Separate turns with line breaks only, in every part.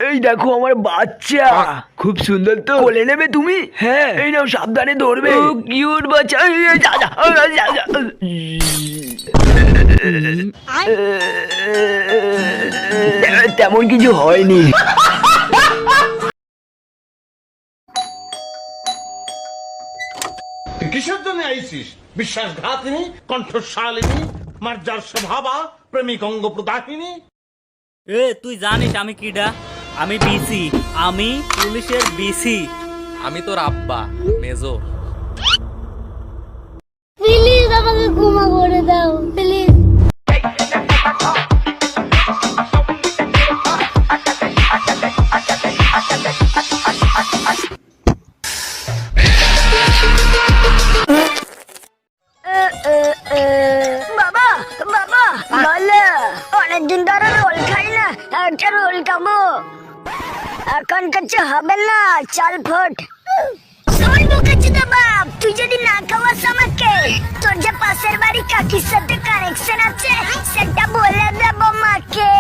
এই দেখো আমার বাচ্চা, খুব সুন্দর তো। কোলে নেবে তুমি? হ্যাঁ। এই নাও, সাবধানে ধরবে। কিউট বাচ্চা। তেমন কিছু হয়নি।
কিসের জন্য আইসিস? বিশ্বাসঘাতিনী, কণ্ঠশালিনী, মার্জার স্বভাবা, প্রেমিক অঙ্গ প্রদাহিনী।
এ তুই জানিস আমি কিডা? আমি বিসি, আমি পুলিশের বিসি।
আমি তোর আব্বা মেজর।
প্লিজ আমাকে ক্ষমা করে দাও প্লিজ। বাবা বাবা বলো, অনেকদিন ধরে রোল খাই না, একটা রোল খাবো। এখন কিছু হবে না, চাল ফোট। বাপ, তুই যদি না খাওয়াস আমাকে, তোর যে পাশের বাড়ি কাকির সাথে কানেকশন আছে সেটা বলে দেবো মাকে।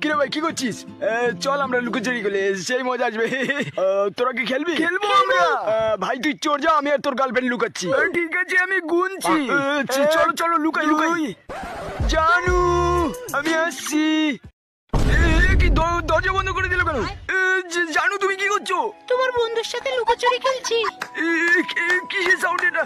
কিরে ভাই, কি করছিস? চল আমরা লুকোচুরি করলে সেই মজা আসবে। তোরা কি খেলবি? খেলবো আমরা। ভাই তুই চোর যা, আমি আর তোর গার্লফ্রেন্ড লুকাচ্ছি। ঠিক আছে, আমি গুনছি। চলো চলো, লুকাই লুকাই। জানু, আমি আসছি। কি দরজা বন্ধ করে দিল কেন? জানু, তুমি কি করছো?
তোমার বন্ধুর সাথে লুকোচুরি খেলছি।
কিসের সাউন্ড এটা?